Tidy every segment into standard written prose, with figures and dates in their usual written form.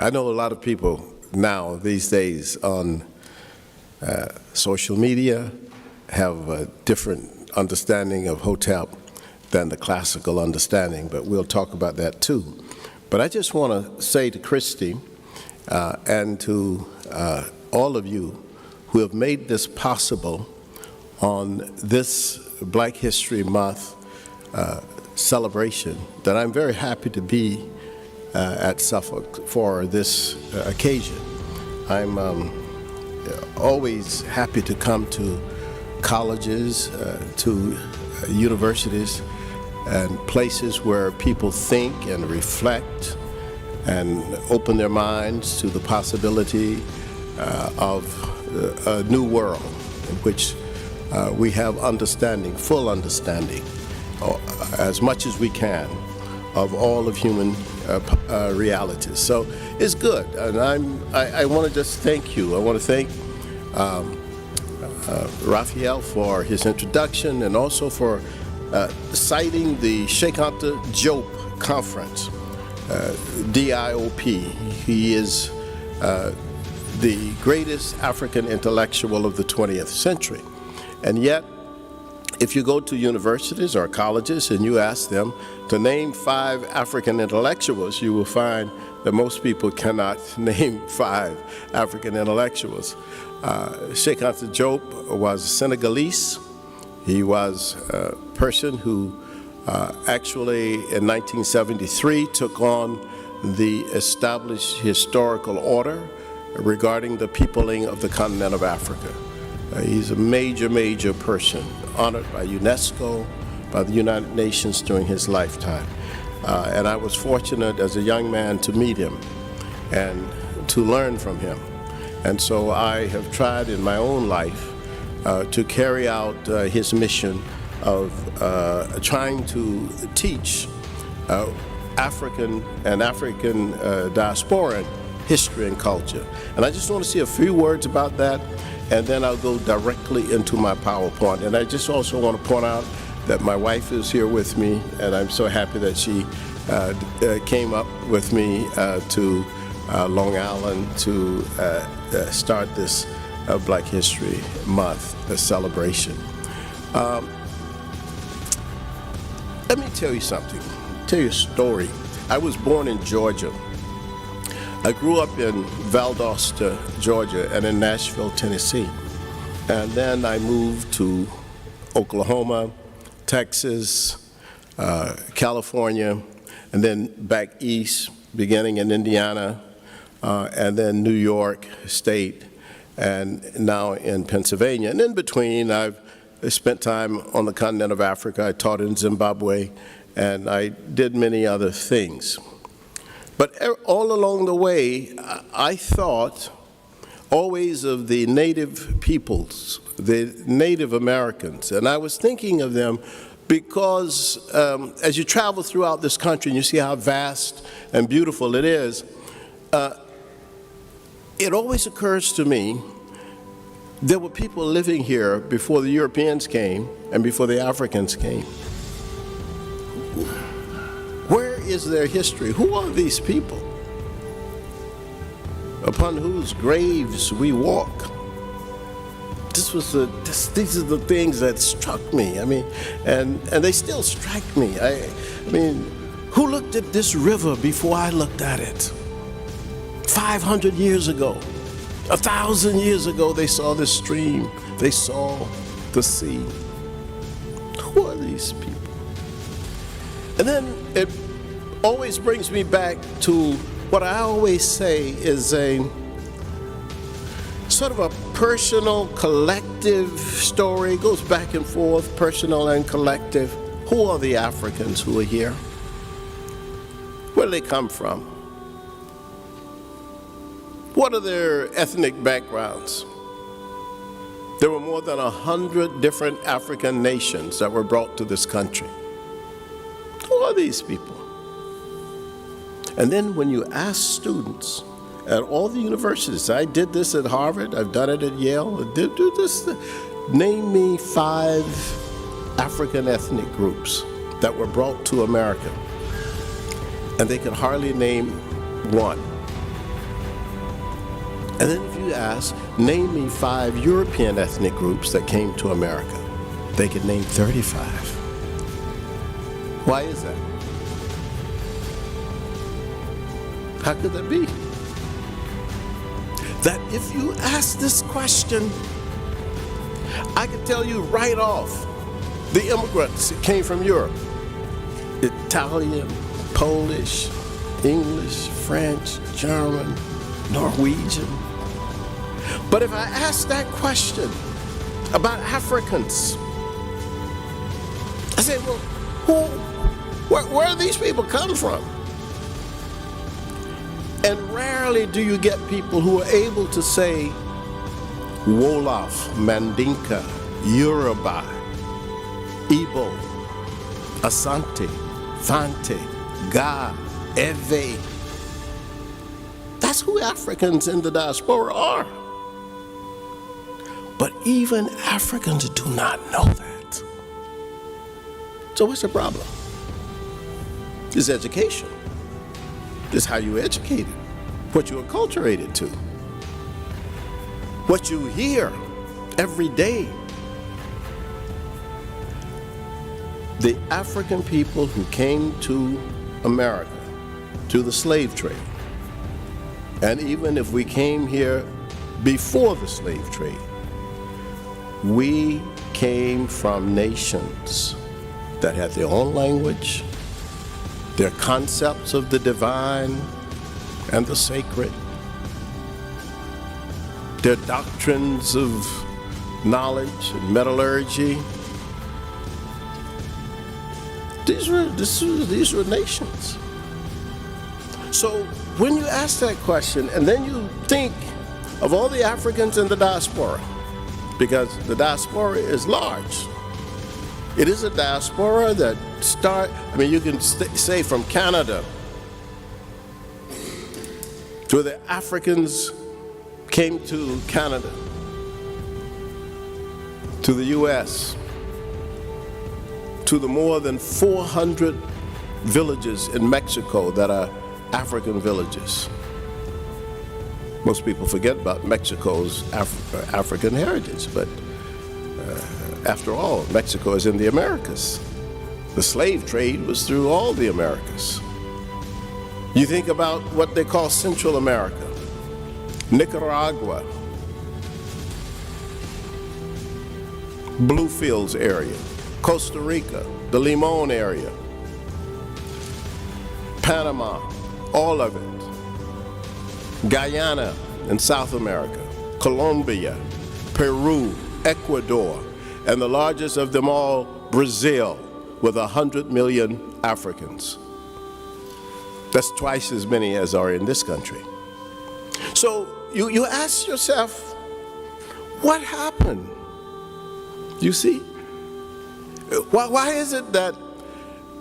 I know a lot of people now, these days, on social media have a different understanding of Hotep than the classical understanding, but we'll talk about that too. But I just want to say to Christy and to all of you who have made this possible on this Black History Month celebration, that I'm very happy to be at Suffolk for this occasion. I'm always happy to come to colleges, to universities, and places where people think and reflect and open their minds to the possibility of a new world in which we have understanding, full understanding, as much as we can, of all of human realities. So it's good, and I want to just thank you. I want to thank Raphael for his introduction, and also for citing the Sheikh Anta Diop Conference, DIOP. He is the greatest African intellectual of the 20th century. And yet, if you go to universities or colleges and you ask them to name 5 African intellectuals, you will find that most people cannot name 5 African intellectuals. Sheikh Anta Diop was Senegalese. He was a person who actually in 1973 took on the established historical order regarding the peopling of the continent of Africa. He's a major person, honored by UNESCO, by the United Nations during his lifetime. And I was fortunate as a young man to meet him and to learn from him. And so I have tried in my own life to carry out his mission of trying to teach African and African diasporan history and culture. And I just want to say a few words about that, and then I'll go directly into my PowerPoint. And I just also want to point out that my wife is here with me, and I'm so happy that she came up with me to Long Island to start this Black History Month celebration. Let me tell you something, tell you a story. I was born in Georgia. I grew up in Valdosta, Georgia, and in Nashville, Tennessee. And then I moved to Oklahoma, Texas, California, and then back east, beginning in Indiana, and then New York State, and now in Pennsylvania. And in between, I've spent time on the continent of Africa. I taught in Zimbabwe, and I did many other things. But all along the way, I thought always of the native peoples, the Native Americans, and I was thinking of them because as you travel throughout this country and you see how vast and beautiful it is, it always occurs to me there were people living here before the Europeans came and before the Africans came. Where is their history? Who are these people upon whose graves we walk? These are the things that struck me. I mean, and they still strike me. I mean, who looked at this river before I looked at it? 500 years ago, 1,000 years ago, they saw this stream. They saw the sea. Who are these people? And then it always brings me back to what I always say is a sort of a personal, collective story. It goes back and forth, personal and collective. Who are the Africans who are here? Where do they come from? What are their ethnic backgrounds? There were more than 100 different African nations that were brought to this country. Who are these people? And then when you ask students at all the universities, I did this at Harvard, I've done it at Yale, I did do this, name me 5 African ethnic groups that were brought to America. And they could hardly name one. And then if you ask, name me 5 European ethnic groups that came to America, they could name 35. Why is that? How could that be? That if you ask this question, I could tell you right off, the immigrants that came from Europe, Italian, Polish, English, French, German, Norwegian. But if I ask that question about Africans, I say, well, where do these people come from? And rarely do you get people who are able to say Wolof, Mandinka, Yoruba, Igbo, Ashanti, Fante, Ga, Ewe. That's who Africans in the diaspora are. But even Africans do not know that. So what's the problem? It's education. It's how you educated, what you acculturated to, what you hear every day. The African people who came to America, to the slave trade, and even if we came here before the slave trade, we came from nations that had their own language, their concepts of the divine and the sacred, their doctrines of knowledge and metallurgy. These were nations. So when you ask that question, and then you think of all the Africans in the diaspora, because the diaspora is large. It is a diaspora that you can say from Canada, to the Africans came to Canada, to the US, to the more than 400 villages in Mexico that are African villages. Most people forget about Mexico's African heritage, but after all, Mexico is in the Americas. The slave trade was through all the Americas. You think about what they call Central America, Nicaragua, Bluefields area, Costa Rica, the Limon area, Panama, all of it, Guyana in South America, Colombia, Peru, Ecuador, and the largest of them all, Brazil, with 100 million Africans. That's twice as many as are in this country. So you ask yourself, what happened? You see? Why is it that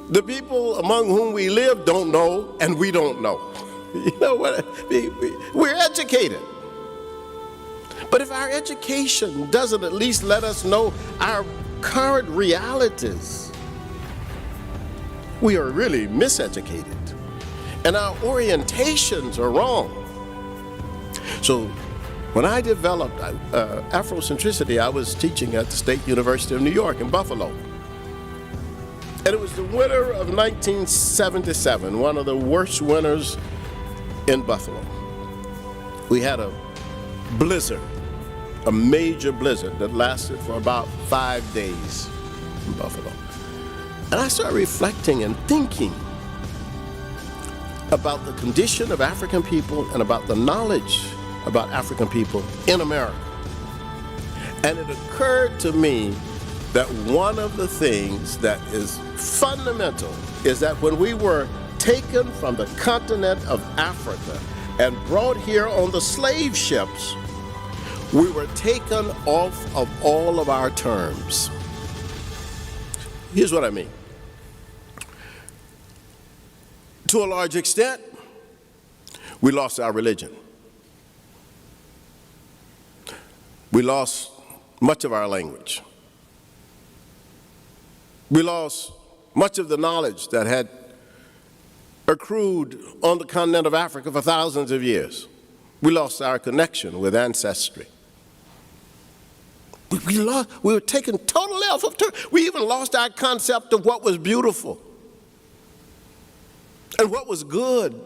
the people among whom we live don't know and we don't know? You know what? We're educated. But if our education doesn't at least let us know our current realities, we are really miseducated. And our orientations are wrong. So when I developed Afrocentricity, I was teaching at the State University of New York in Buffalo. And it was the winter of 1977, one of the worst winters in Buffalo. We had a blizzard, a major blizzard that lasted for about 5 days in Buffalo. And I started reflecting and thinking about the condition of African people and about the knowledge about African people in America. And it occurred to me that one of the things that is fundamental is that when we were taken from the continent of Africa and brought here on the slave ships, we were taken off of all of our terms. Here's what I mean. To a large extent, we lost our religion. We lost much of our language. We lost much of the knowledge that had accrued on the continent of Africa for thousands of years. We lost our connection with ancestry. We were taken totally off of turn. We even lost our concept of what was beautiful and what was good,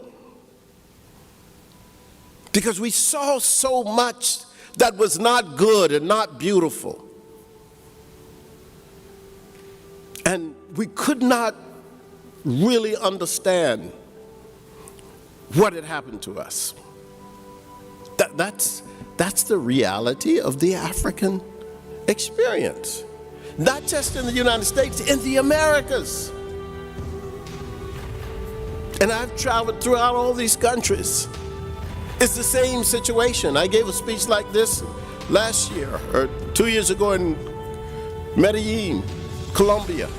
because we saw so much that was not good and not beautiful. And we could not really understand what had happened to us. That's the reality of the African experience. Not just in the United States, in the Americas. And I've traveled throughout all these countries. It's the same situation. I gave a speech like this last year or 2 years ago in Medellin, Colombia.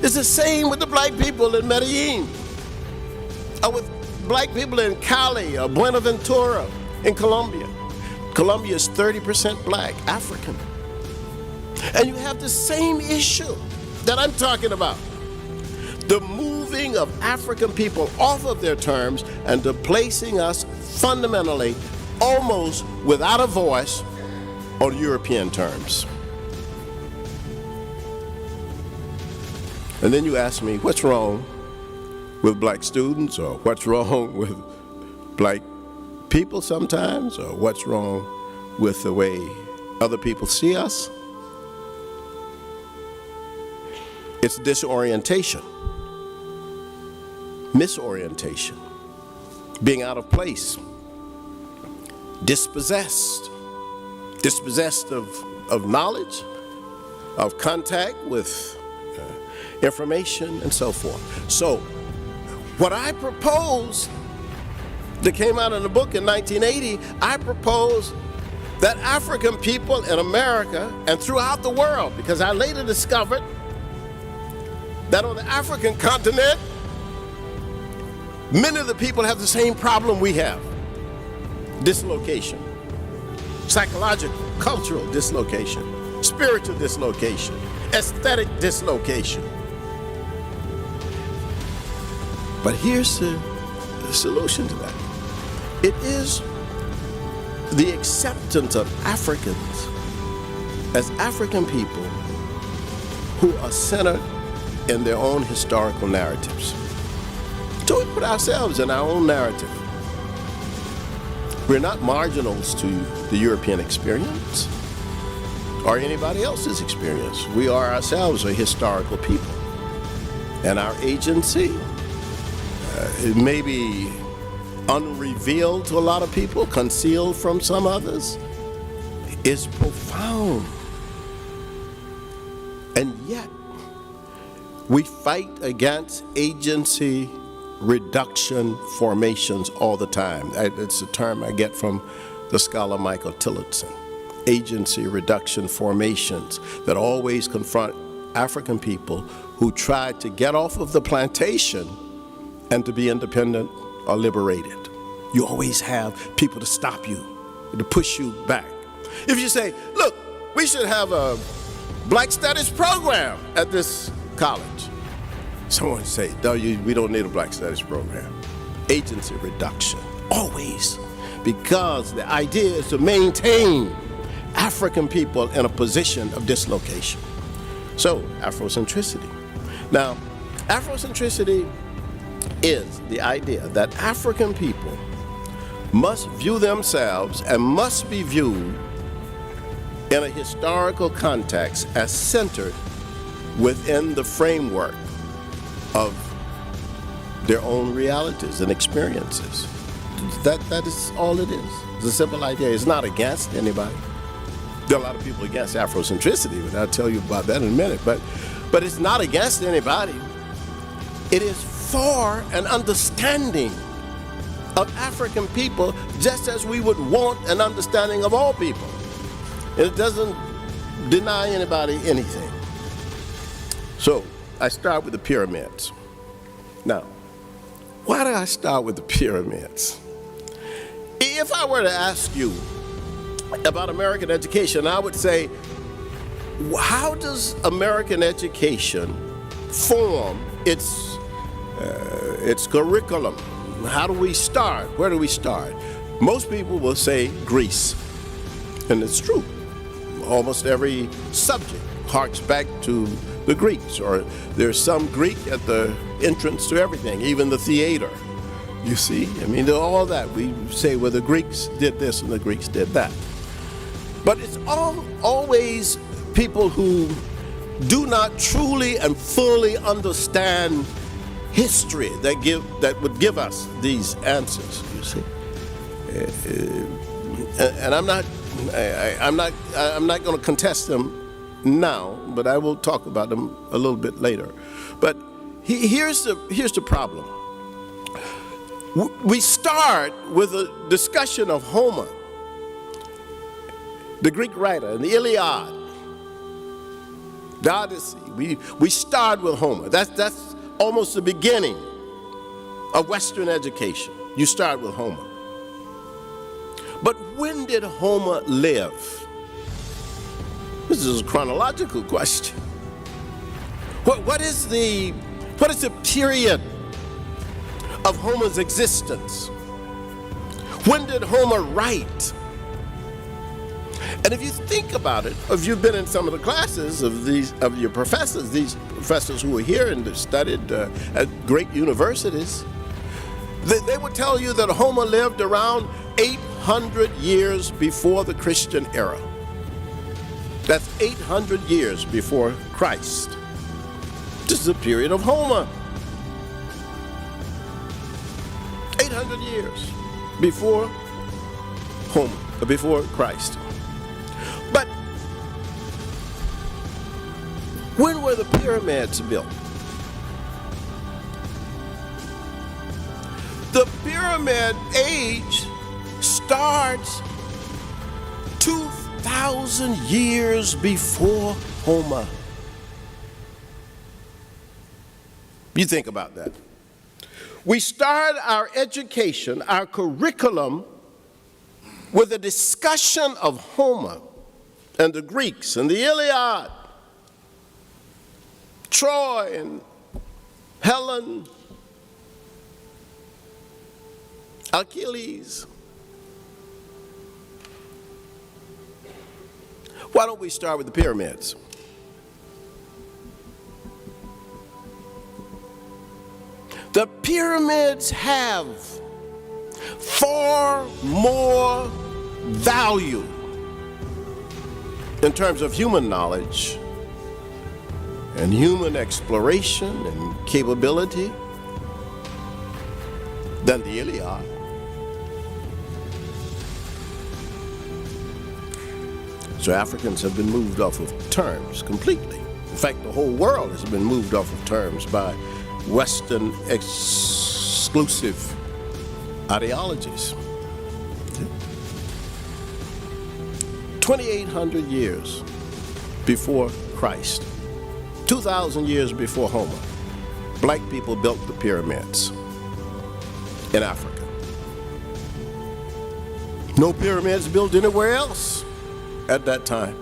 It's the same with the black people in Medellin, or with black people in Cali or Buenaventura in Colombia. Colombia is 30% black, African. And you have the same issue that I'm talking about. The moving of African people off of their terms and to placing us fundamentally, almost without a voice, on European terms. And then you ask me, what's wrong with black students, or what's wrong with black people sometimes, or what's wrong with the way other people see us? It's disorientation, misorientation, being out of place, dispossessed of knowledge, of contact with information, and so forth. So what I proposed that came out in the book in 1980, I proposed that African people in America and throughout the world, because I later discovered that on the African continent, many of the people have the same problem we have: dislocation, psychological, cultural dislocation, spiritual dislocation, aesthetic dislocation. But here's the solution to that. It is the acceptance of Africans as African people who are centered in their own historical narratives. So we put ourselves in our own narrative. We're not marginals to the European experience or anybody else's experience. We are ourselves a historical people. And our agency, it may be unrevealed to a lot of people, concealed from some others, is profound. And yet, we fight against agency reduction formations all the time. It's a term I get from the scholar Michael Tillotson. Agency reduction formations that always confront African people who try to get off of the plantation and to be independent or liberated. You always have people to stop you, to push you back. If you say, look, we should have a Black Studies program at this college, someone say, no, we don't need a Black Studies program. Agency reduction, always, because the idea is to maintain African people in a position of dislocation. So, Afrocentricity. Now, Afrocentricity is the idea that African people must view themselves and must be viewed in a historical context as centered within the framework of their own realities and experiences. That is all it is. It's a simple idea. It's not against anybody. There are a lot of people against Afrocentricity, but I'll tell you about that in a minute. But it's not against anybody. It is for an understanding of African people, just as we would want an understanding of all people. It doesn't deny anybody anything. So I start with the pyramids. Now, why did I start with the pyramids? If I were to ask you about American education, I would say, how does American education form its curriculum? How do we start? Where do we start? Most people will say Greece, and it's true. Almost every subject harks back to the Greeks, or there's some Greek at the entrance to everything, even the theater. You see, I mean, all that. We say, well, the Greeks did this and the Greeks did that. But it's always people who do not truly and fully understand history that would give us these answers, you see. And I'm not going to contest them now, but I will talk about them a little bit later. But here's the problem. We start with a discussion of Homer, the Greek writer, and the Iliad, the Odyssey. We start with Homer. That's almost the beginning of Western education. You start with Homer. But when did Homer live? This is a chronological question. What is the period of Homer's existence? When did Homer write? And if you think about it, if you've been in some of the classes of your professors, these professors who are here and studied at great universities, they would tell you that Homer lived around 800 years before the Christian era. That's 800 years before Christ. This is the period of Homer. 800 years before Homer, before Christ. But when were the pyramids built? The pyramid age starts 2,000 years before Homer. You think about that. We start our education, our curriculum, with a discussion of Homer and the Greeks and the Iliad, Troy and Helen, Achilles. Why don't we start with the pyramids? The pyramids have far more value in terms of human knowledge and human exploration and capability than the Iliad. So Africans have been moved off of terms completely. In fact, the whole world has been moved off of terms by Western exclusive ideologies. 2,800 years before Christ, 2,000 years before Homer, black people built the pyramids in Africa. No pyramids built anywhere else at that time.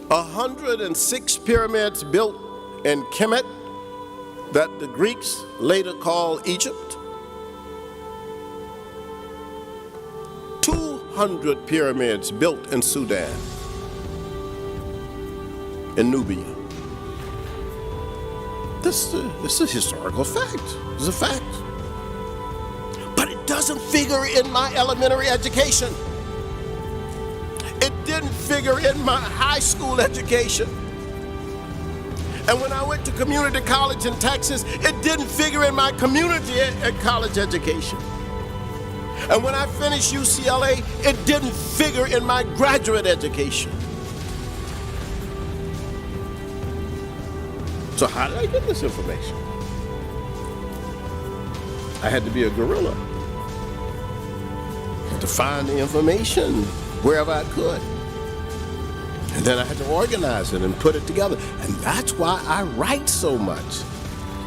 106 pyramids built in Kemet that the Greeks later called Egypt. 200 pyramids built in Sudan, in Nubia. This is a historical fact. It's a fact. But it doesn't figure in my elementary education. It didn't figure in my high school education. And when I went to community college in Texas, it didn't figure in my community college education. And when I finished UCLA, it didn't figure in my graduate education. So how did I get this information? I had to be a guerrilla. I had to find the information wherever I could. And then I had to organize it and put it together. And that's why I write so much.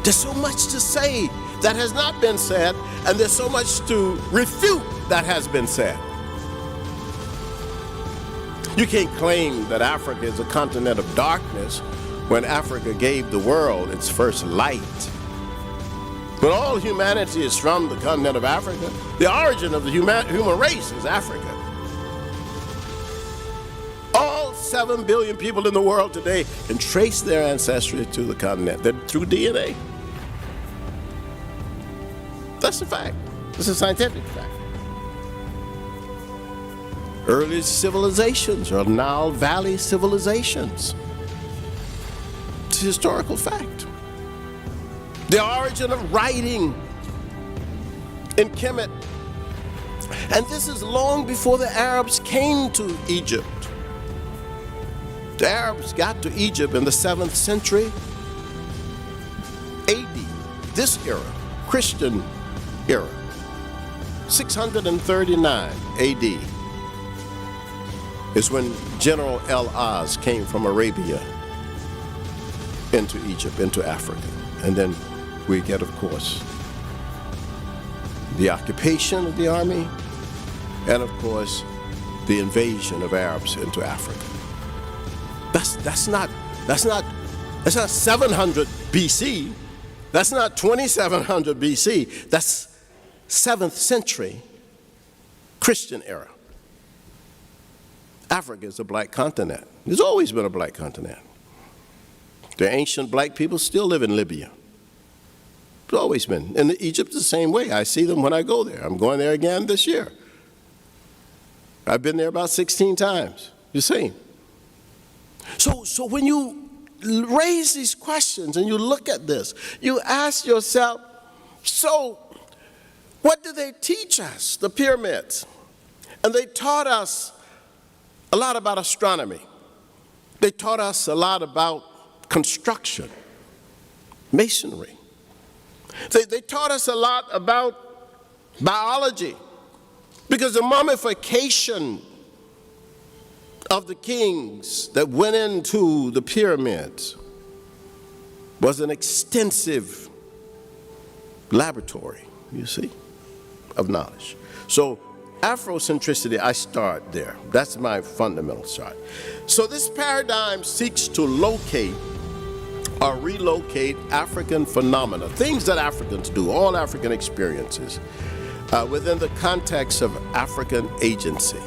There's so much to say that has not been said, and there's so much to refute that has been said. You can't claim that Africa is a continent of darkness when Africa gave the world its first light. But all humanity is from the continent of Africa. The origin of the human race is Africa. All 7 billion people in the world today can trace their ancestry to the continent. They're through DNA. That's a fact. It's a scientific fact. Early civilizations are Nile Valley civilizations. It's a historical fact. The origin of writing in Kemet. And this is long before the Arabs came to Egypt. The Arabs got to Egypt in the 7th century AD, this era, Christian era, 639 AD is when General El-Az came from Arabia into Egypt, into Africa. And then we get, of course, the occupation of the army and, of course, the invasion of Arabs into Africa. That's not 700 BC. That's not 2700 BC. That's 7th century Christian era. Africa is a black continent. There's always been a black continent. The ancient black people still live in Libya. It's always been. And Egypt is the same way. I see them when I go there. I'm going there again this year. I've been there about 16 times. You see. So when you raise these questions and you look at this, you ask yourself, so what do they teach us, the pyramids? And they taught us a lot about astronomy. They taught us a lot about construction, masonry. They taught us a lot about biology, because the mummification of the kings that went into the pyramids was an extensive laboratory, you see, of knowledge. So Afrocentricity, I start there. That's my fundamental start. So this paradigm seeks to locate or relocate African phenomena, things that Africans do, all African experiences, within the context of African agency.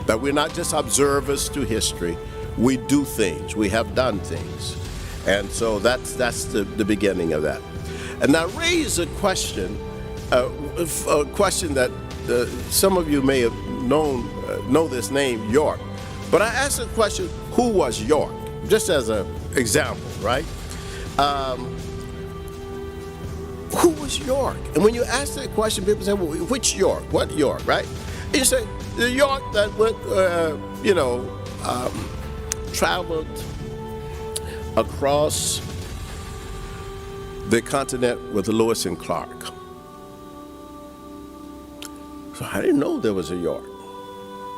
That we're not just observers to history, we do things, we have done things. And so that's the beginning of that. And now raise a question that some of you may have know this name, York. But I asked the question, who was York? Just as an example, right? Who was York? And when you ask that question, people say, well, which York? What York, right? And you say, the York that went, traveled across the continent with Lewis and Clark. So I didn't know there was a York.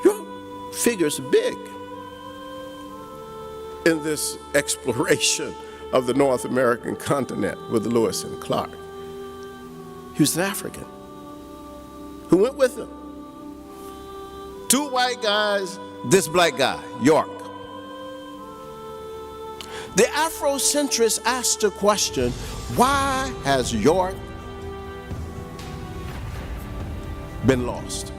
York figures big in this exploration of the North American continent with Lewis and Clark. He was an African who went with them. 2 white guys, this black guy, York. The Afrocentrists asked the question, why has York been lost?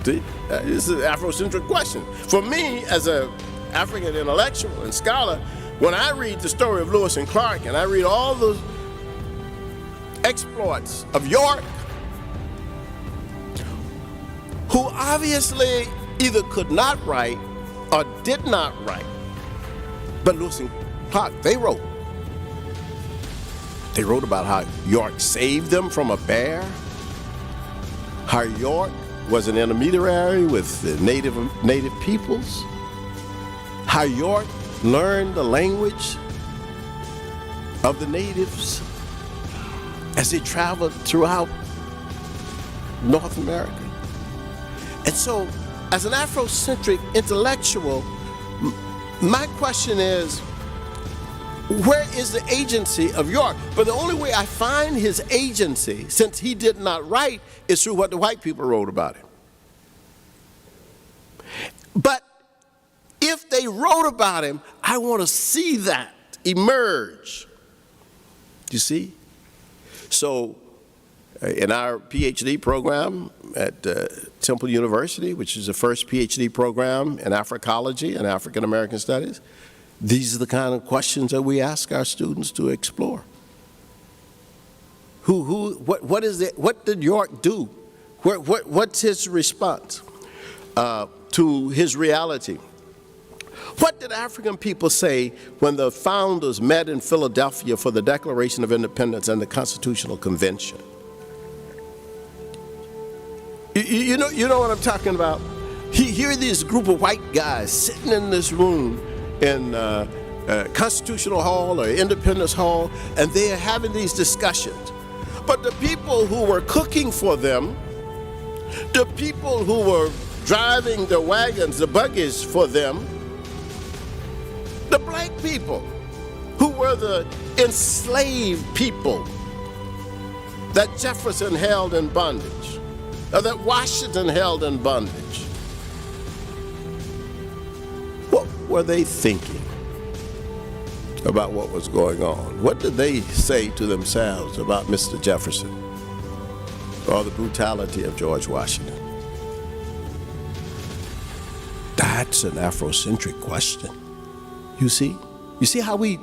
This is an Afrocentric question. For me, as an African intellectual and scholar, when I read the story of Lewis and Clark and I read all the exploits of York, who obviously either could not write or did not write, but Lewis and Clark, they wrote. They wrote about how York saved them from a bear, how York was an intermediary with the native peoples, how York learned the language of the natives as they traveled throughout North America. And so, as an Afrocentric intellectual, my question is, where is the agency of York? But the only way I find his agency, since he did not write, is through what the white people wrote about him. But if they wrote about him, I want to see that emerge. You see? So in our PhD program at Temple University, which is the first PhD program in Africology and African American Studies, these are the kind of questions that we ask our students to explore. What is it? What did York do? What's his response to his reality? What did African people say when the founders met in Philadelphia for the Declaration of Independence and the Constitutional Convention? You know what I'm talking about? Here are this group of white guys sitting in this room in Constitutional Hall or Independence Hall, and they are having these discussions. But the people who were cooking for them, the people who were driving the wagons, the buggies for them, the black people who were the enslaved people that Jefferson held in bondage, or that Washington held in bondage, what were they thinking about what was going on? What did they say to themselves about Mr. Jefferson or the brutality of George Washington? That's an Afrocentric question. You see how we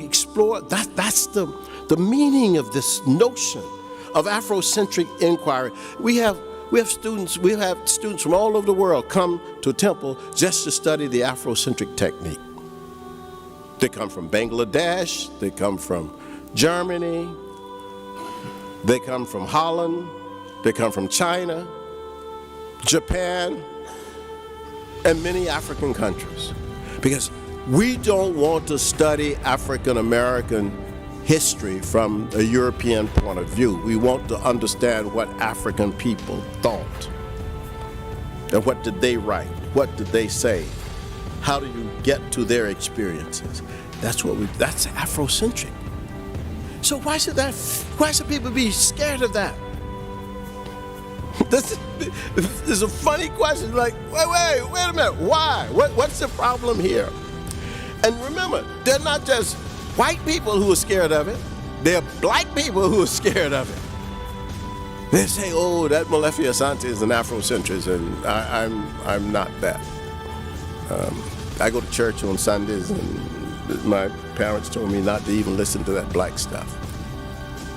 explore that. That's the meaning of this notion of Afrocentric inquiry. We have students from all over the world come to Temple just to study the Afrocentric technique. They come from Bangladesh, they come from Germany, they come from Holland, they come from China, Japan, and many African countries. Because we don't want to study African American history from a European point of view. We want to understand what African people thought. And what did they write? What did they say? How do you get to their experiences? That's Afrocentric. So why should people be scared of that? This is a funny question. Like, wait a minute. Why? What's the problem here? And remember, they're not just white people who are scared of it. They're black people who are scared of it. They say, "Oh, that Molefi Asante is an Afrocentrist," and I'm not that. I go to church on Sundays, and my parents told me not to even listen to that black stuff.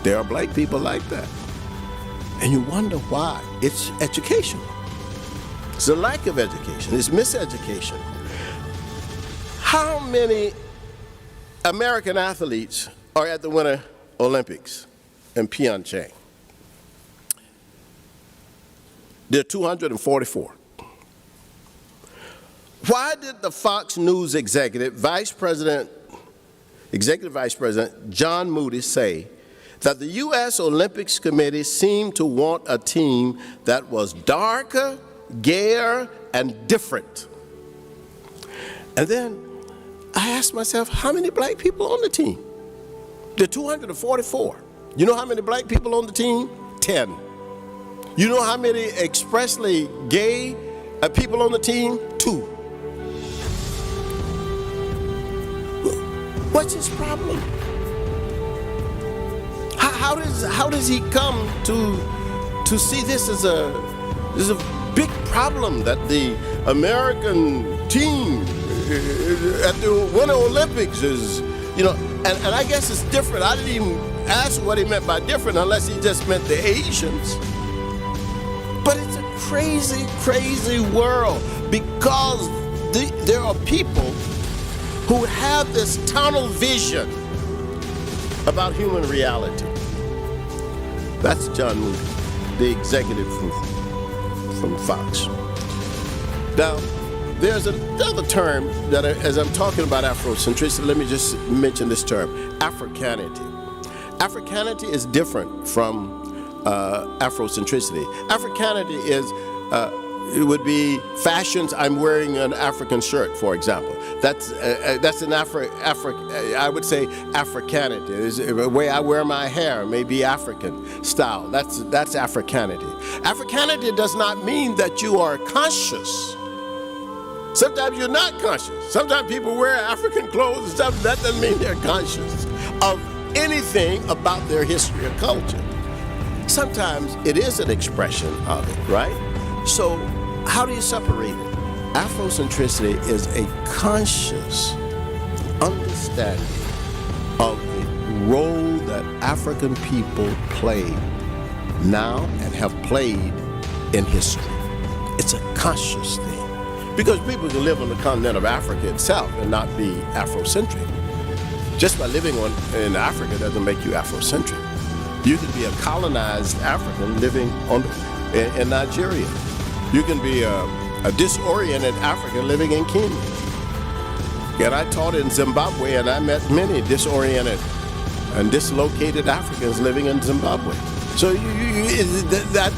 There are black people like that. And you wonder why. It's education. It's a lack of education. It's miseducation. How many American athletes are at the Winter Olympics in Pyeongchang? There are 244. Why did the Fox News executive vice president John Moody say that the U.S. Olympics Committee seemed to want a team that was darker, gayer, and different? And then I asked myself, how many black people on the team? There are 244. You know how many black people on the team? 10. You know how many expressly gay people on the team? 2. What's his problem? How does he come to see this as a big problem that the American team at the Winter Olympics is, and I guess it's different. I didn't even ask what he meant by different unless he just meant the Asians. But it's a crazy, crazy world because there are people who have this tunnel vision about human reality. That's John Moody, the executive from Fox. Now, there's another term that, as I'm talking about Afrocentricity, let me just mention this term, Africanity. Africanity is different from Afrocentricity. Africanity is, it would be fashions. I'm wearing an African shirt, for example. That's an I would say Africanity. The way I wear my hair may be African style. That's Africanity. Africanity does not mean that you are conscious. Sometimes you're not conscious. Sometimes people wear African clothes and stuff. That doesn't mean they're conscious of anything about their history or culture. Sometimes it is an expression of it, right? So how do you separate it? Afrocentricity is a conscious understanding of the role that African people play now and have played in history. It's a conscious thing. Because people can live on the continent of Africa itself and not be Afrocentric. Just by living in Africa doesn't make you Afrocentric. You can be a colonized African living in Nigeria. You can be a disoriented African living in Kenya. And I taught in Zimbabwe, and I met many disoriented and dislocated Africans living in Zimbabwe. So that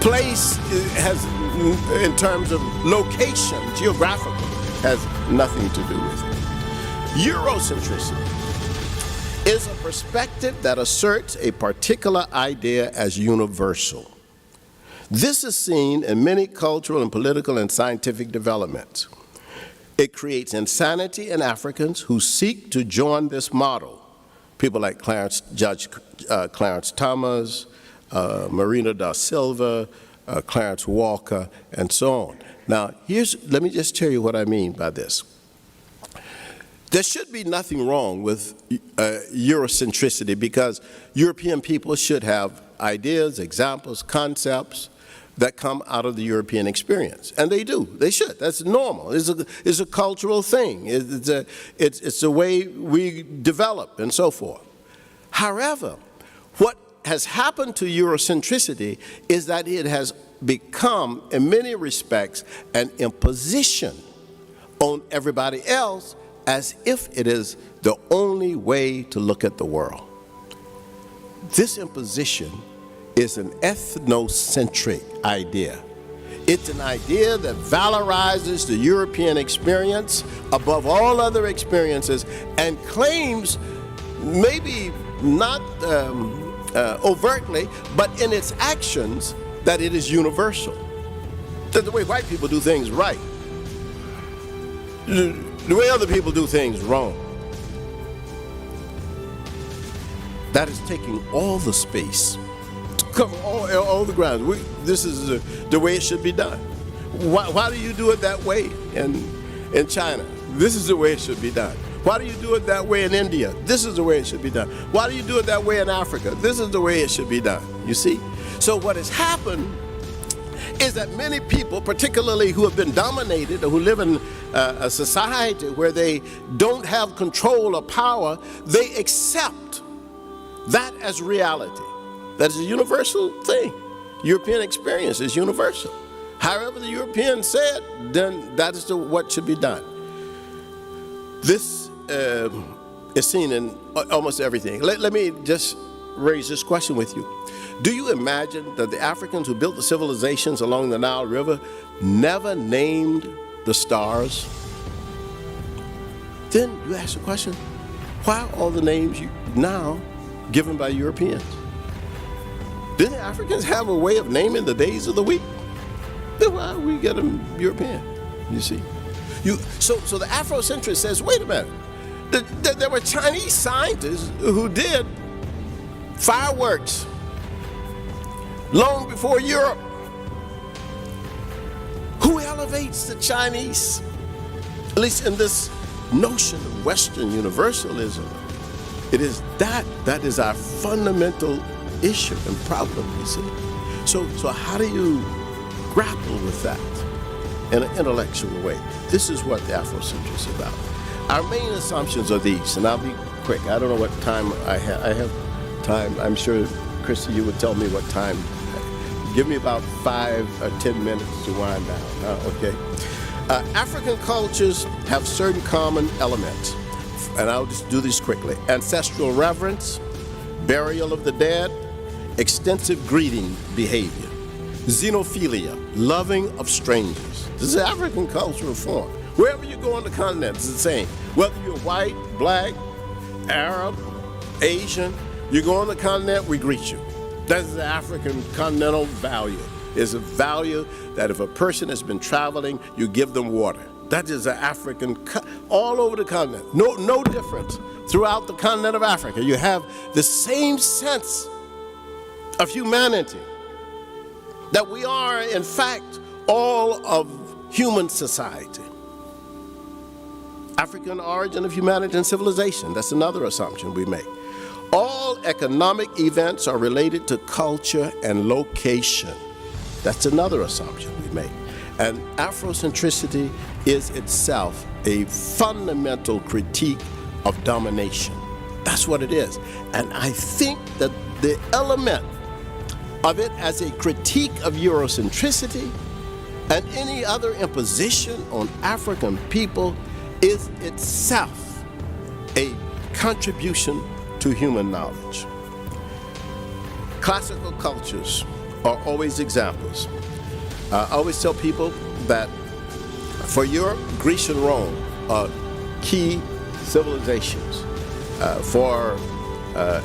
place has, in terms of location, geographical, has nothing to do with it. Eurocentricity is a perspective that asserts a particular idea as universal. This is seen in many cultural and political and scientific developments. It creates insanity in Africans who seek to join this model. People like Judge Clarence Thomas, Marina da Silva, Clarence Walker, and so on. Now, let me just tell you what I mean by this. There should be nothing wrong with Eurocentricity because European people should have ideas, examples, concepts that come out of the European experience. And they do. They should. That's normal. It's a cultural thing. It's the way we develop and so forth. However, what has happened to Eurocentricity is that it has become, in many respects, an imposition on everybody else as if it is the only way to look at the world. This imposition is an ethnocentric idea. It's an idea that valorizes the European experience above all other experiences and claims, maybe not overtly, but in its actions, that it is universal. That the way white people do things right, the way other people do things wrong. That is taking all the space, to cover all the ground. This is the way it should be done. Why do you do it that way in China? This is the way it should be done. Why do you do it that way in India? This is the way it should be done. Why do you do it that way in Africa? This is the way it should be done, you see? So what has happened is that many people, particularly who have been dominated or who live in a society where they don't have control or power, they accept that as reality. That is a universal thing. European experience is universal. However the Europeans said, then that is what should be done. This is seen in almost everything. Let me just raise this question with you. Do you imagine that the Africans who built the civilizations along the Nile River never named the stars? Then you ask the question, why are all the names now given by Europeans? Didn't the Africans have a way of naming the days of the week? Then why we get them European, you see? So the Afrocentrist says, wait a minute, there were Chinese scientists who did fireworks long before Europe. Who elevates the Chinese? At least in this notion of Western universalism, it is that is our fundamental issue and problem, you see. So how do you grapple with that in an intellectual way? This is what the Afrocentrist is about. Our main assumptions are these, and I'll be quick. I don't know what time I have. I have time. I'm sure, Christy, you would tell me what time. Give me about 5 or 10 minutes to wind down, okay? African cultures have certain common elements, and I'll just do these quickly. Ancestral reverence, burial of the dead, extensive greeting behavior, xenophilia, loving of strangers. This is African cultural form. Wherever you go on the continent, it's the same. Whether you're white, black, Arab, Asian, you go on the continent, we greet you. That's the African continental value. It's a value that if a person has been traveling, you give them water. That is an African, all over the continent. No difference. Throughout the continent of Africa, you have the same sense of humanity, that we are, in fact, all of human society. African origin of humanity and civilization, that's another assumption we make. All economic events are related to culture and location. That's another assumption we make. And Afrocentricity is itself a fundamental critique of domination. That's what it is. And I think that the element of it as a critique of Eurocentricity and any other imposition on African people is itself a contribution to human knowledge. Classical cultures are always examples. I always tell people that for Europe, Greece and Rome are key civilizations. For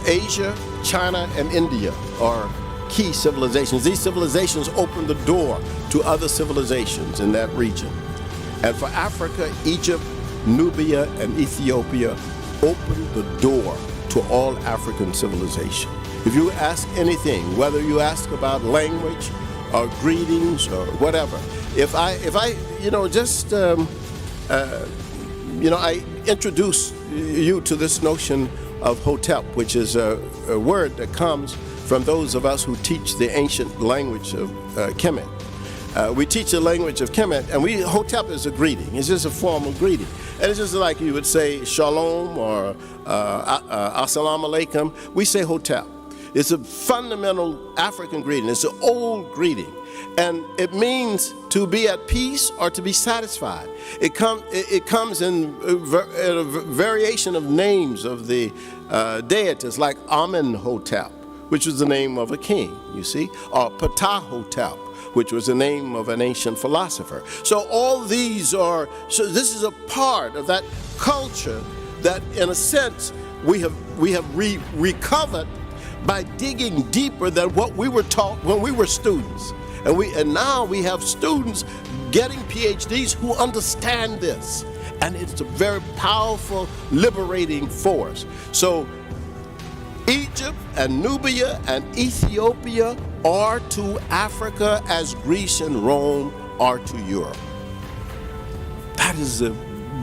Asia, China, and India are key civilizations. These civilizations open the door to other civilizations in that region. And for Africa, Egypt, Nubia, and Ethiopia open the door to all African civilization. If you ask anything, whether you ask about language or greetings or whatever, if I introduce you to this notion of hotep, which is a word that comes from those of us who teach the ancient language of Kemet. We teach the language of Kemet, and hotep is a greeting. It's just a formal greeting. And it's just like you would say shalom or assalamu alaikum. We say hotep. It's a fundamental African greeting. It's an old greeting. And it means to be at peace or to be satisfied. It comes in a variation of names of the deities, like Amenhotep, which was the name of a king, you see, or Ptahhotep, which was the name of an ancient philosopher. So all these this is a part of that culture that, in a sense, we have recovered by digging deeper than what we were taught when we were students. And now we have students getting PhDs who understand this. And it's a very powerful, liberating force. So Egypt and Nubia and Ethiopia are to Africa as Greece and Rome are to Europe. That is a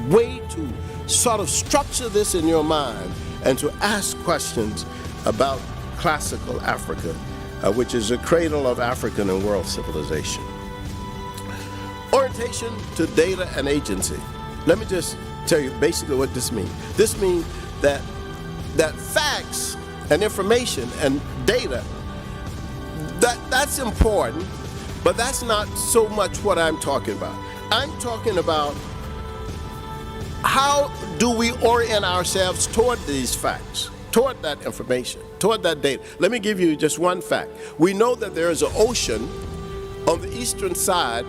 way to sort of structure this in your mind and to ask questions about classical Africa, which is the cradle of African and world civilization. Orientation to data and agency. Let me just tell you basically what this means. This means that facts and information and data, that's important, but that's not so much what I'm talking about. I'm talking about how do we orient ourselves toward these facts, toward that information, toward that data. Let me give you just one fact. We know that there is an ocean on the eastern side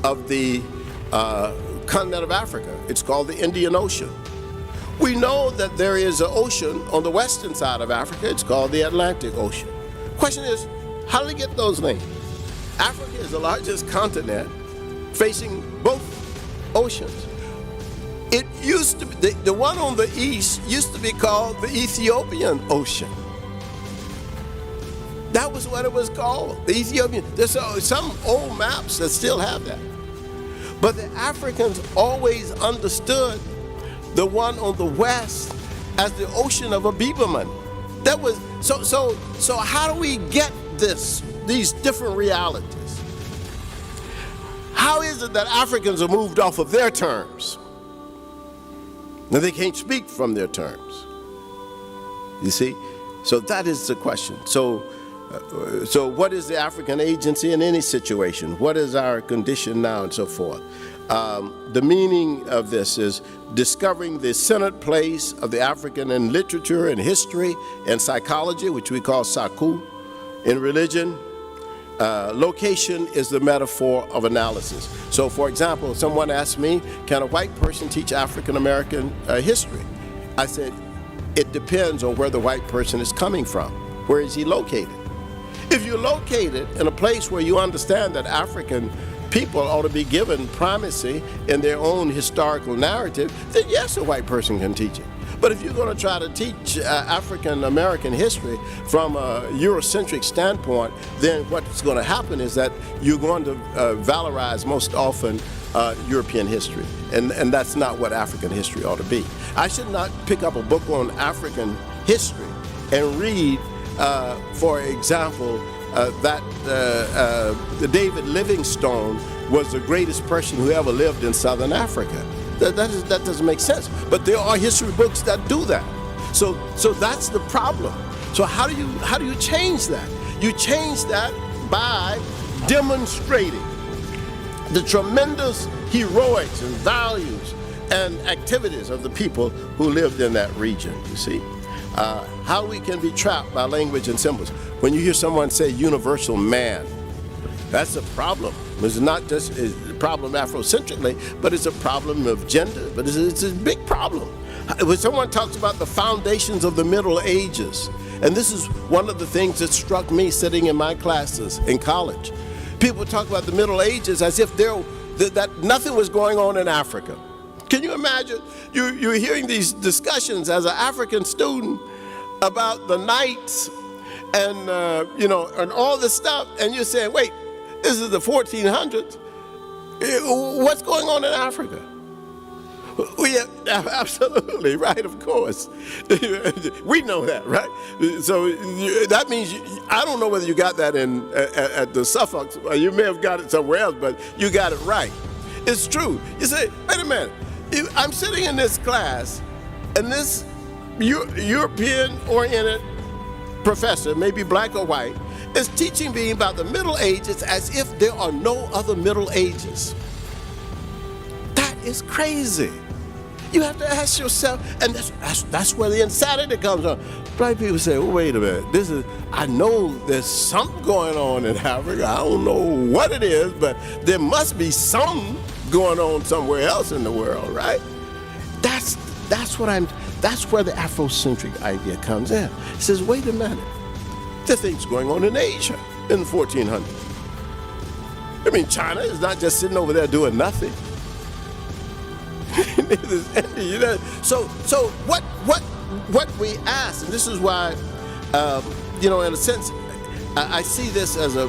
of the continent of Africa. It's called the Indian Ocean. We know that there is an ocean on the western side of Africa. It's called the Atlantic Ocean. Question is, how do we get those names? Africa is the largest continent facing both oceans. It used to be, the one on the east used to be called the Ethiopian Ocean. That was what it was called, the Ethiopian. There's some old maps that still have that. But the Africans always understood the one on the west as the Ocean of Abibaman. That was so how do we get these different realities? How is it that Africans are moved off of their terms? Now they can't speak from their terms. You see? So that is the question. So what is the African agency in any situation? What is our condition now and so forth? The meaning of this is discovering the centered place of the African in literature and history and psychology, which we call Saku, in religion. Location is the metaphor of analysis. So, for example, someone asked me, can a white person teach African American history? I said, it depends on where the white person is coming from. Where is he located? If you're located in a place where you understand that African people ought to be given primacy in their own historical narrative, then yes, a white person can teach it. But if you're going to try to teach African American history from a Eurocentric standpoint, then what's going to happen is that you're going to valorize most often European history. And that's not what African history ought to be. I should not pick up a book on African history and read, for example, that David Livingstone was the greatest person who ever lived in Southern Africa. That doesn't make sense. But there are history books that do that. So that's the problem. So how do you change that? You change that by demonstrating the tremendous heroics and values and activities of the people who lived in that region, you see. How we can be trapped by language and symbols. When you hear someone say universal man, that's a problem. It's not just a problem Afrocentrically, but it's a problem of gender, but it's a big problem. When someone talks about the foundations of the Middle Ages, and this is one of the things that struck me sitting in my classes in college. People talk about the Middle Ages as if that nothing was going on in Africa. Can you imagine? You're hearing these discussions as an African student about the knights and and all this stuff, and you're saying, wait, this is the 1400s. What's going on in Africa? Yeah, absolutely, right, of course. We know that, right? So that means, I don't know whether you got that at the Suffolk, you may have got it somewhere else, but you got it right. It's true. You say, wait a minute, I'm sitting in this class, and this European-oriented professor, maybe black or white, is teaching me about the Middle Ages as if there are no other Middle Ages. That is crazy. You have to ask yourself, and that's where the insanity comes from. Black people say, well, wait a minute, I know there's something going on in Africa. I don't know what it is, but there must be something going on somewhere else in the world, right? That's where the Afrocentric idea comes in. It says, wait a minute, there are things going on in Asia in the 1400s. I mean, China is not just sitting over there doing nothing. So what we ask, and this is why, in a sense, I see this as a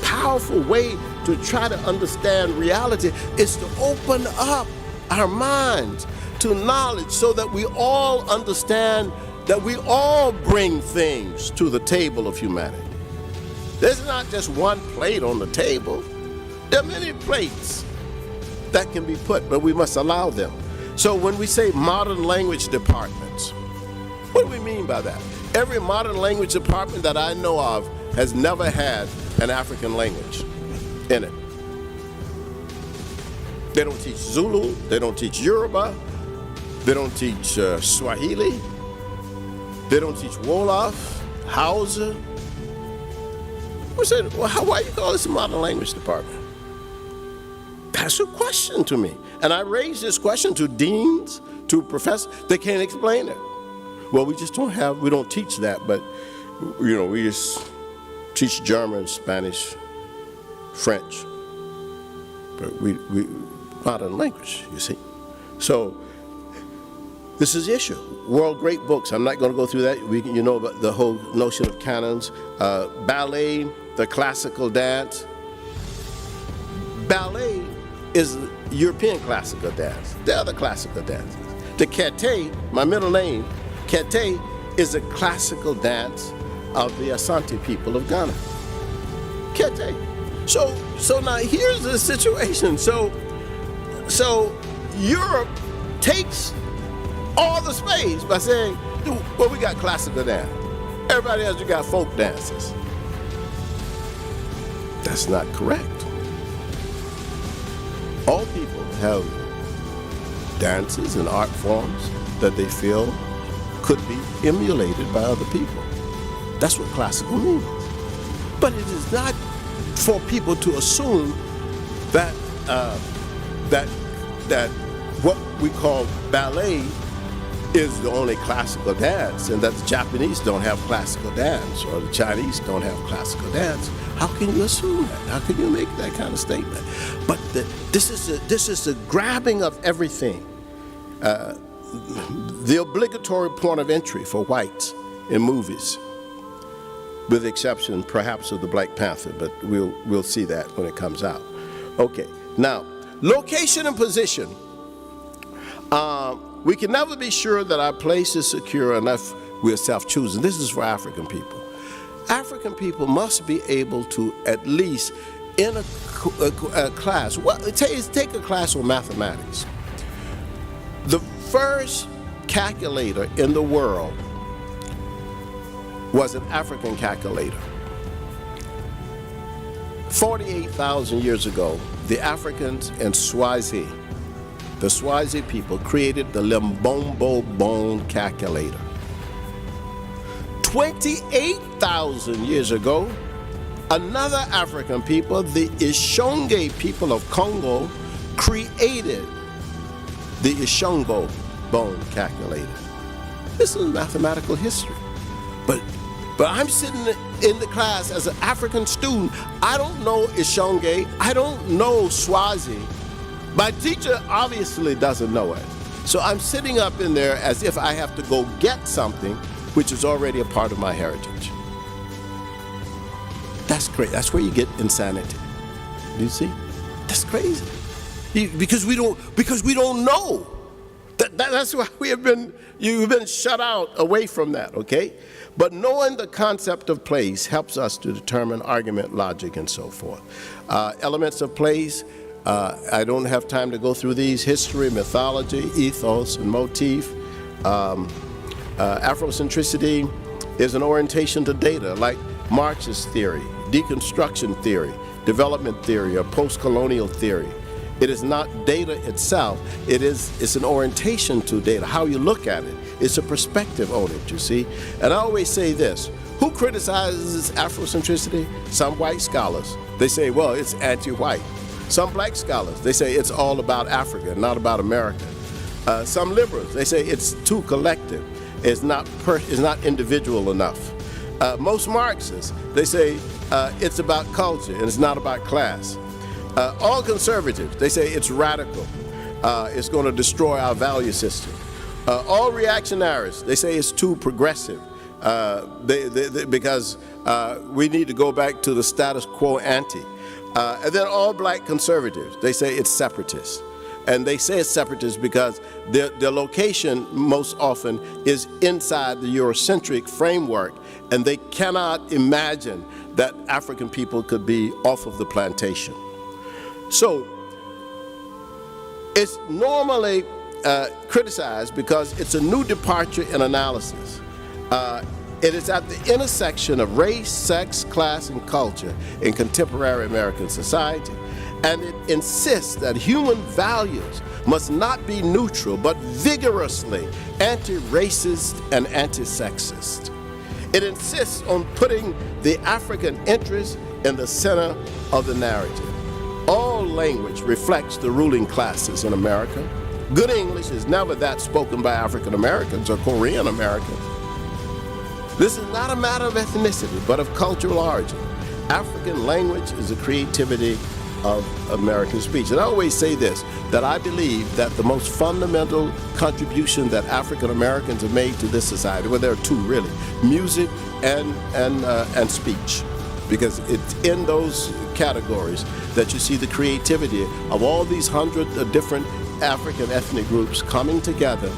powerful way to try to understand reality, is to open up our minds to knowledge so that we all understand that we all bring things to the table of humanity. There's not just one plate on the table. There are many plates that can be put, but we must allow them. So when we say modern language departments, what do we mean by that? Every modern language department that I know of has never had an African language in it. They don't teach Zulu, they don't teach Yoruba, they don't teach Swahili, they don't teach Wolof, Hausa. We said, well, why do you call this a modern language department? That's a question to me. And I raised this question to deans, to professors. They can't explain it. Well, we don't teach that, but we just teach German, Spanish, French. But we modern language, you see. So this is the issue. World great books. I'm not going to go through that. About the whole notion of canons. Ballet, the classical dance. Ballet is European classical dance. There are other classical dances. The kete, my middle name, kete, is a classical dance of the Ashanti people of Ghana. Kete. So now here's the situation. So Europe takes all the space by saying, well, we got classical dance. Everybody else, you got folk dances. That's not correct. All people have dances and art forms that they feel could be emulated by other people. That's what classical means. But it is not for people to assume that that what we call ballet is the only classical dance, and that the Japanese don't have classical dance or the Chinese don't have classical dance. How can you assume that? How can you make that kind of statement? But this is a grabbing of everything. The obligatory point of entry for whites in movies, with the exception perhaps of the Black Panther, but we'll see that when it comes out. Okay, now, location and position. We can never be sure that our place is secure unless we're self-choosing. This is for African people. African people must be able to, at least in a class, take a class on mathematics. The first calculator in the world was an African calculator. 48,000 years ago, the Africans in Swazi, the Swazi people, created the Limbombo bone calculator. 28,000 years ago, another African people, the Ishonge people of Congo, created the Ishongo bone calculator. This is mathematical history. But I'm sitting in the class as an African student. I don't know Ishonge. I don't know Swazi. My teacher obviously doesn't know it. So I'm sitting up in there as if I have to go get something which is already a part of my heritage. That's great. That's where you get insanity. You see? That's crazy. Because we don't know. That's why you've been shut out away from that, okay? But knowing the concept of place helps us to determine argument, logic, and so forth. Elements of place, I don't have time to go through these: history, mythology, ethos, and motif. Afrocentricity is an orientation to data, like Marxist theory, deconstruction theory, development theory, or post-colonial theory. It is not data itself. It's an orientation to data, how you look at it. It's a perspective on it, you see. And I always say this: who criticizes Afrocentricity? Some white scholars. They say, well, it's anti-white. Some black scholars, they say it's all about Africa, not about America. Some liberals, they say it's too collective. It's not individual enough. Most Marxists, they say it's about culture and it's not about class. All conservatives, they say it's radical. It's going to destroy our value system. All reactionaries, they say it's too progressive because we need to go back to the status quo ante. And then all black conservatives, they say it's separatist. And they say it's separatist because their location most often is inside the Eurocentric framework, and they cannot imagine that African people could be off of the plantation. So it's normally criticized because it's a new departure in analysis. It is at the intersection of race, sex, class, and culture in contemporary American society, and it insists that human values must not be neutral, but vigorously anti-racist and anti-sexist. It insists on putting the African interest in the center of the narrative. All language reflects the ruling classes in America. Good English is never that spoken by African Americans or Korean Americans. This is not a matter of ethnicity, but of cultural origin. African language is the creativity of American speech. And I always say this, that I believe that the most fundamental contribution that African Americans have made to this society, well, there are two really, music and speech. Because it's in those categories that you see the creativity of all these hundreds of different African ethnic groups coming together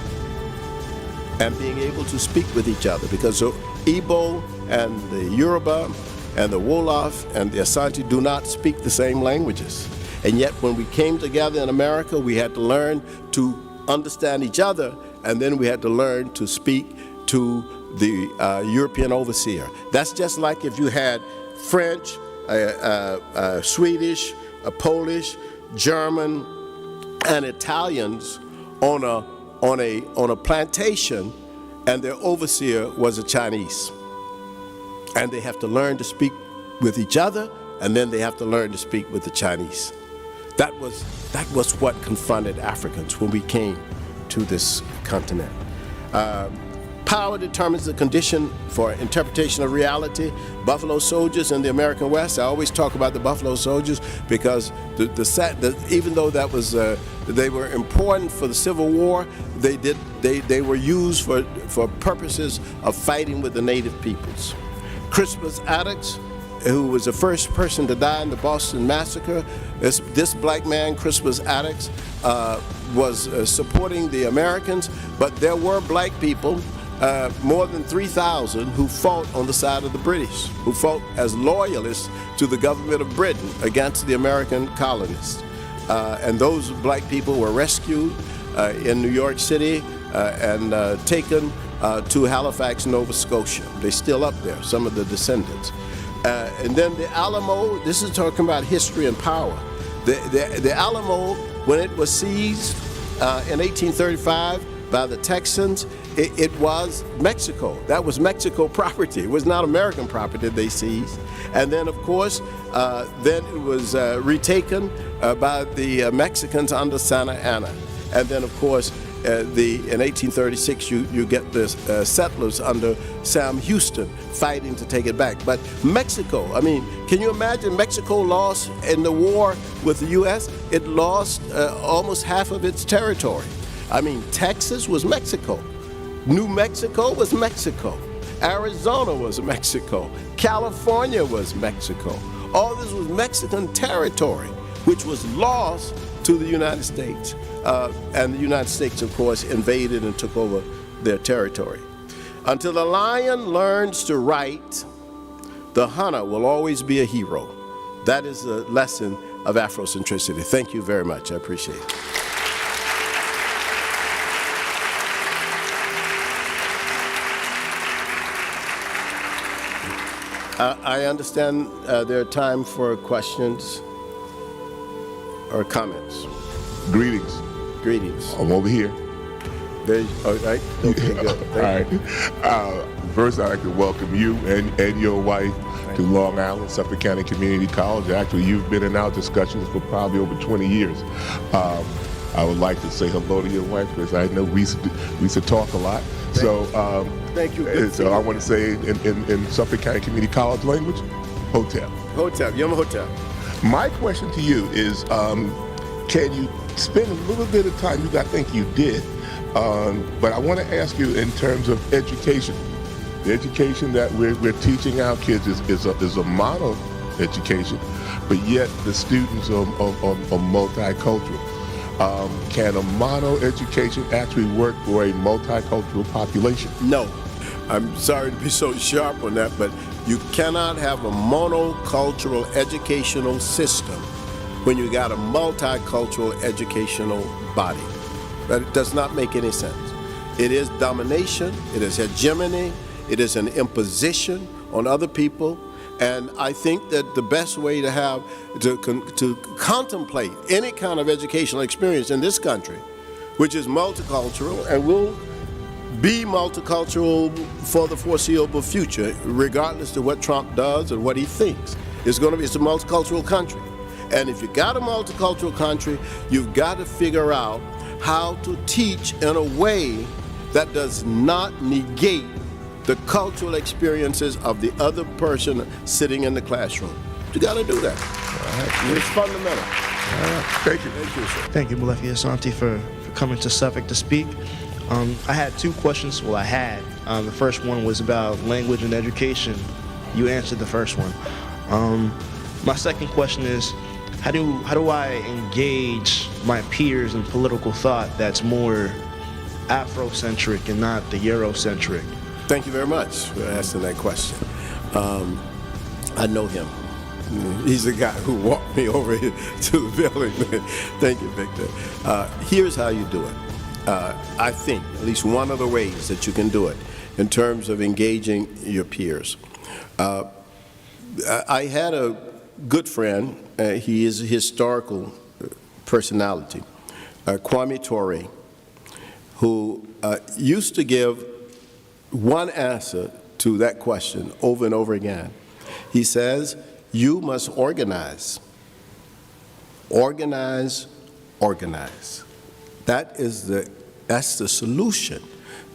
and being able to speak with each other. Because the Igbo and the Yoruba and the Wolof and the Ashanti do not speak the same languages. And yet when we came together in America, we had to learn to understand each other, and then we had to learn to speak to the European overseer. That's just like if you had French, Swedish, Polish, German, and Italians on a plantation, and their overseer was a Chinese. And they have to learn to speak with each other, and then they have to learn to speak with the Chinese. That was what confronted Africans when we came to this continent. Power determines the condition for interpretation of reality. Buffalo Soldiers in the American West. I always talk about the Buffalo Soldiers because even though that was they were important for the Civil War, they were used for purposes of fighting with the native peoples. Crispus Attucks, who was the first person to die in the Boston Massacre, this black man, Crispus Attucks, was supporting the Americans, but there were black people, more than 3,000, who fought on the side of the British, who fought as loyalists to the government of Britain against the American colonists. And those black people were rescued in New York City and taken to Halifax, Nova Scotia. They're still up there, some of the descendants. And then the Alamo, this is talking about history and power. The Alamo, when it was seized in 1835 by the Texans, it was Mexico. That was Mexico property. It was not American property they seized. And then, of course, then it was retaken by the Mexicans under Santa Anna. And then, of course, in 1836, you get the settlers under Sam Houston fighting to take it back. But Mexico, I mean, can you imagine Mexico lost in the war with the U.S.? It lost almost half of its territory. I mean, Texas was Mexico. New Mexico was Mexico. Arizona was Mexico. California was Mexico. All this was Mexican territory, which was lost to the United States. And the United States, of course, invaded and took over their territory. Until the lion learns to write, the hunter will always be a hero. That is the lesson of Afrocentricity. Thank you very much. I appreciate it. I understand there are time for questions or comments. Greetings. Greetings. I'm over here. All right. Okay, good. Thank you. First, I'd like to welcome you and your wife to Long Island, Suffolk County Community College. Actually, you've been in our discussions for probably over 20 years. I would like to say hello to your wife because I know we used to talk a lot. Thank you. So I want to say in Suffolk County Community College language, hotel. Hotel, Yum Hotel. My question to you is, can you spend a little bit of time, I think you did, but I want to ask you in terms of education. The education that we're teaching our kids is a model education, but yet the students are multicultural. Can a model education actually work for a multicultural population? No. I'm sorry to be so sharp on that, but you cannot have a monocultural educational system when you got a multicultural educational body. That does not make any sense. It is domination, it is hegemony, it is an imposition on other people, and I think that the best way to contemplate any kind of educational experience in this country, which is multicultural and will be multicultural for the foreseeable future, regardless of what Trump does and what he thinks. It's a multicultural country. And if you got a multicultural country, you've got to figure out how to teach in a way that does not negate the cultural experiences of the other person sitting in the classroom. You got to do that. Right. It's fundamental. Thank you. Thank you, sir. Thank you, Mulefi Ashanti, for coming to Suffolk to speak. I had two questions. Well, the first one was about language and education. You answered the first one. My second question is, how do I engage my peers in political thought that's more Afrocentric and not the Eurocentric? Thank you very much for asking that question. I know him. He's the guy who walked me over here to the building. Thank you, Victor. Here's how you do it. I think at least one of the ways that you can do it in terms of engaging your peers. I had a good friend. He is a historical personality, Kwame Ture, who used to give one answer to that question over and over again. He says, you must organize. Organize, organize. That's the solution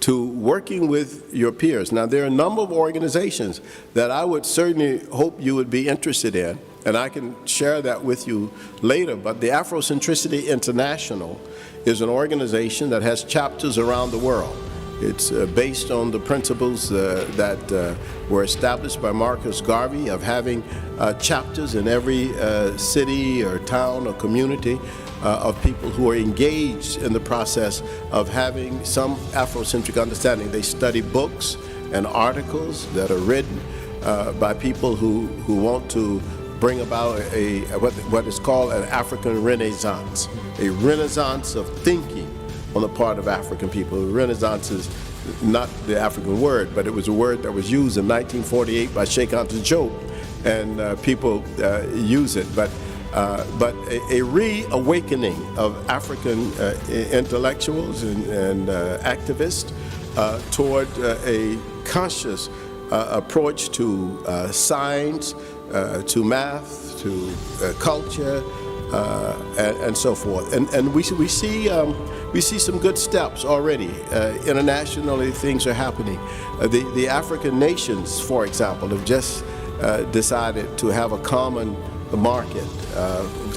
to working with your peers. Now, there are a number of organizations that I would certainly hope you would be interested in, and I can share that with you later, but the Afrocentricity International is an organization that has chapters around the world. It's based on the principles that were established by Marcus Garvey of having chapters in every city or town or community of people who are engaged in the process of having some Afrocentric understanding. They study books and articles that are written by people who want to bring about what is called an African Renaissance, a renaissance of thinking on the part of African people. Renaissance is not the African word, but it was a word that was used in 1948 by Sheikh Anta Diop, and people use it. But a reawakening of African intellectuals and activists toward a conscious approach to science, to math, to culture, and so forth. And we see some good steps already. Internationally, things are happening. The African nations, for example, have just decided to have a common market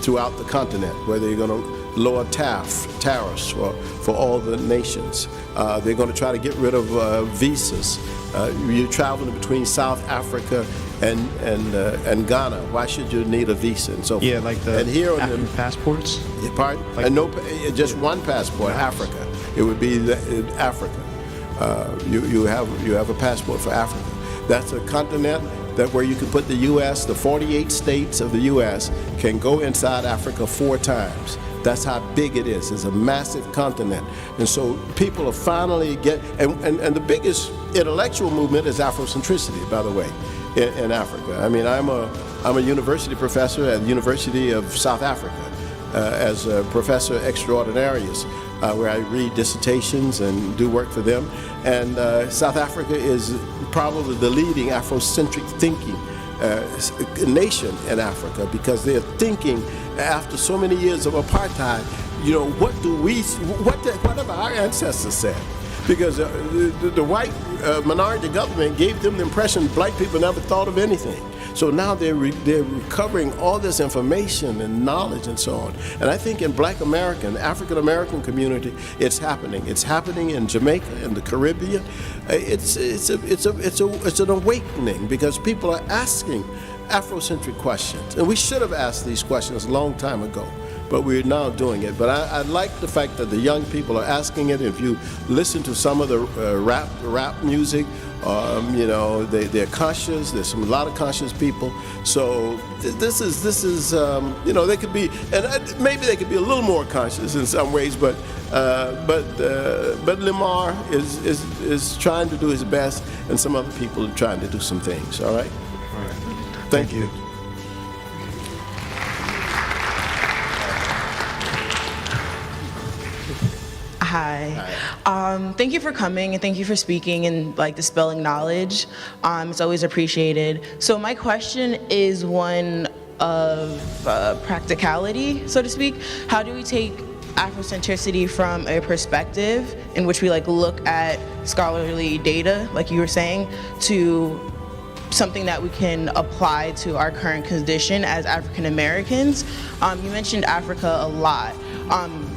throughout the continent, where they're going to lower tariffs for all the nations. They're going to try to get rid of visas. You're traveling between South Africa and Ghana. Why should you need a visa and so forth? Yeah, like the and here on African passports? Pardon? Like, No, just one passport, Africa. It would be Africa. You have a passport for Africa. That's a continent that where you can put the U.S., the 48 states of the U.S. can go inside Africa 4 times. That's how big it is. It's a massive continent. And so people are finally and the biggest intellectual movement is Afrocentricity, by the way, in Africa. I mean, I'm a university professor at the University of South Africa as a professor extraordinarius, where I read dissertations and do work for them. And South Africa is probably the leading Afrocentric thinking nation in Africa, because they're thinking after so many years of apartheid, what have our ancestors said? Because the white minority government gave them the impression black people never thought of anything. So now they're recovering all this information and knowledge and so on. And I think in Black American, African American community, it's happening. It's happening in Jamaica, in the Caribbean. It's an awakening, because people are asking Afrocentric questions. And we should have asked these questions a long time ago, but we're now doing it. But I like the fact that the young people are asking it. If you listen to some of the rap music, they're conscious. There's a lot of conscious people. So this is they could be, and maybe they could be a little more conscious in some ways. But Lamar is trying to do his best, and some other people are trying to do some things. All right. All right. Thank you. Hi. Thank you for coming, and thank you for speaking and dispelling knowledge. It's always appreciated. So my question is one of practicality, so to speak. How do we take Afrocentricity from a perspective in which we look at scholarly data, like you were saying, to something that we can apply to our current condition as African Americans? You mentioned Africa a lot.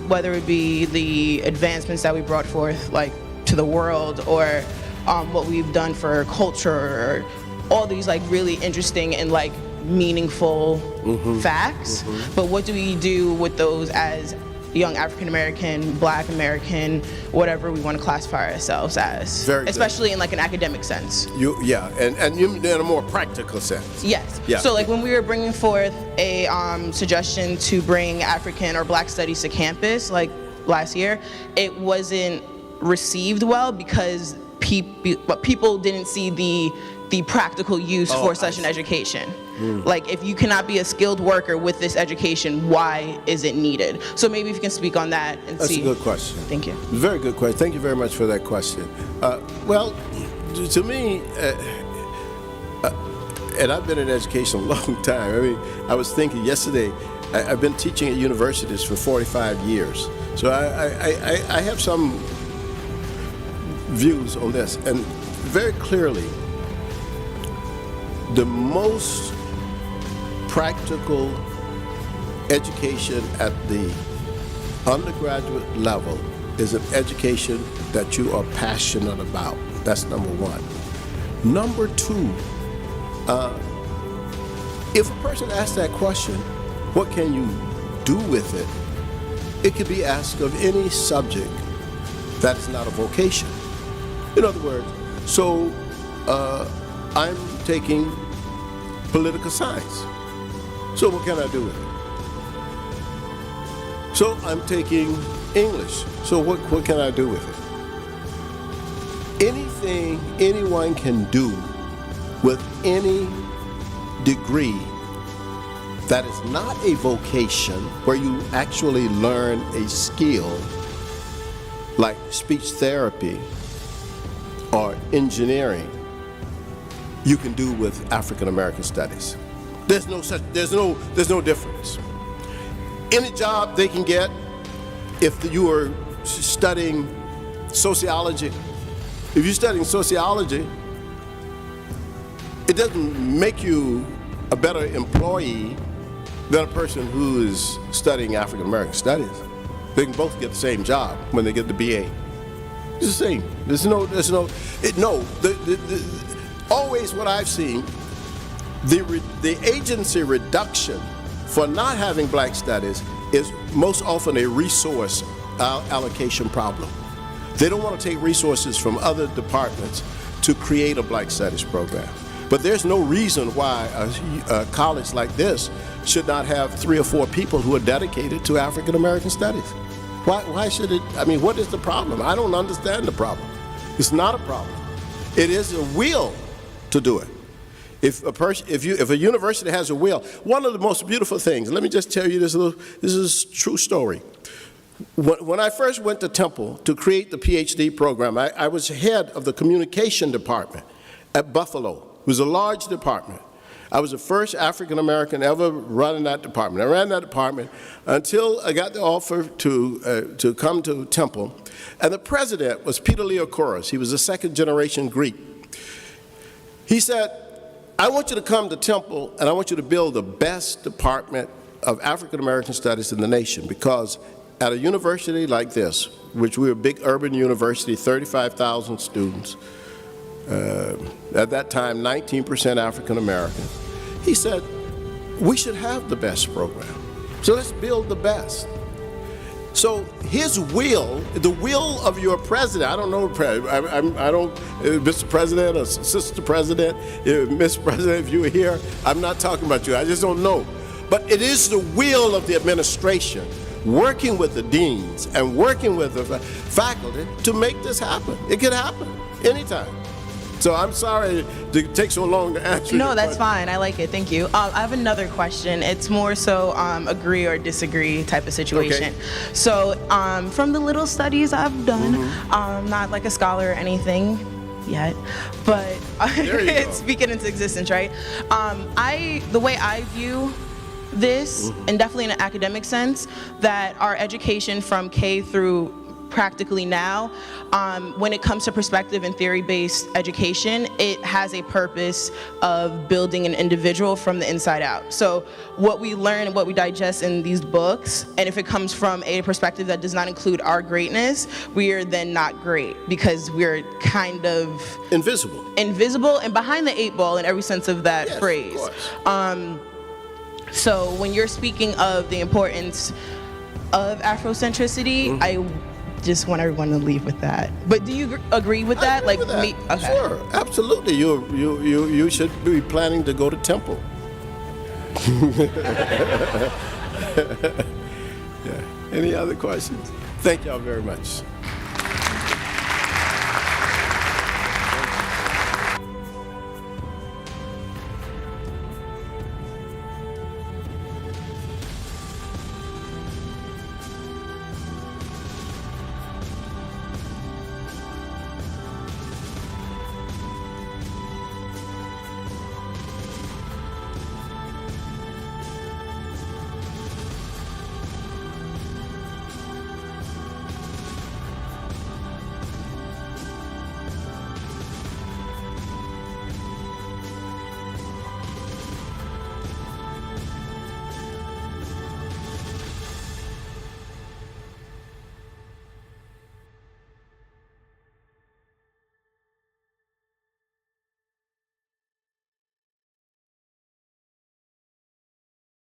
Whether it be the advancements that we brought forth to the world, or what we've done for culture, or all these really interesting and meaningful facts. But what do we do with those as young African American, Black American, whatever we want to classify ourselves as? Very good. Especially in an academic sense. And you in a more practical sense. Yes. Yeah. So when we were bringing forth a suggestion to bring African or Black studies to campus last year, it wasn't received well because people didn't see the practical use for such an education. If you cannot be a skilled worker with this education, why is it needed? So maybe if you can speak on that and see. That's a good question. Thank you. Very good question. Thank you very much for that question. Well, to me, and I've been in education a long time. I mean, I was thinking yesterday, I've been teaching at universities for 45 years. So I have some views on this, and very clearly, the most practical education at the undergraduate level is an education that you are passionate about. That's number one. Number two, if a person asks that question, what can you do with it? It could be asked of any subject that is not a vocation. In other words, so I'm taking political science. So what can I do with it? So I'm taking English. So what can I do with it? Anything anyone can do with any degree that is not a vocation where you actually learn a skill like speech therapy or engineering, you can do with African American studies. There's no difference. Any job they can get, if you are studying sociology, if you're studying sociology, it doesn't make you a better employee than a person who is studying African American studies. They can both get the same job when they get the BA. It's the same. Always what I've seen, the agency reduction for not having black studies is most often a resource allocation problem. They don't want to take resources from other departments to create a black studies program. But there's no reason why a college like this should not have 3 or 4 people who are dedicated to African American studies. Why should it? I mean, what is the problem? I don't understand the problem. It's not a problem. It is a will to do it. If a university has a will, one of the most beautiful things, let me just tell you this is a true story. When I first went to Temple to create the PhD program, I was head of the communication department at Buffalo. It was a large department. I was the first African American ever running that department. I ran that department until I got the offer to come to Temple. And the president was Peter Leokoros. He was a second generation Greek. He said, I want you to come to Temple and I want you to build the best department of African American studies in the nation, because at a university like this, which we're a big urban university, 35,000 students, at that time 19% African American, he said, we should have the best program. So let's build the best. So his will, the will of your president, I don't know, Mr. President or Sister President, Miss President, if you were here, I'm not talking about you, I just don't know. But it is the will of the administration, working with the deans and working with the faculty to make this happen. It could happen anytime. So I'm sorry it takes so long to answer. No, that's fine. I like it. Thank you. I have another question. It's more so agree or disagree type of situation. Okay. So from the little studies I've done, not like a scholar or anything yet, but it's speaking into existence, right? The way I view this, and definitely in an academic sense, that our education from K through practically now, when it comes to perspective and theory-based education, it has a purpose of building an individual from the inside out. So what we learn and what we digest in these books, and if it comes from a perspective that does not include our greatness, we are then not great, because we're kind of invisible and behind the 8 ball in every sense of that phrase. Of so when you're speaking of the importance of Afrocentricity, I just want everyone to leave with that. But do you agree with that? I agree with that. Okay. Sure, absolutely. You should be planning to go to Temple. Yeah. Any other questions? Thank y'all very much.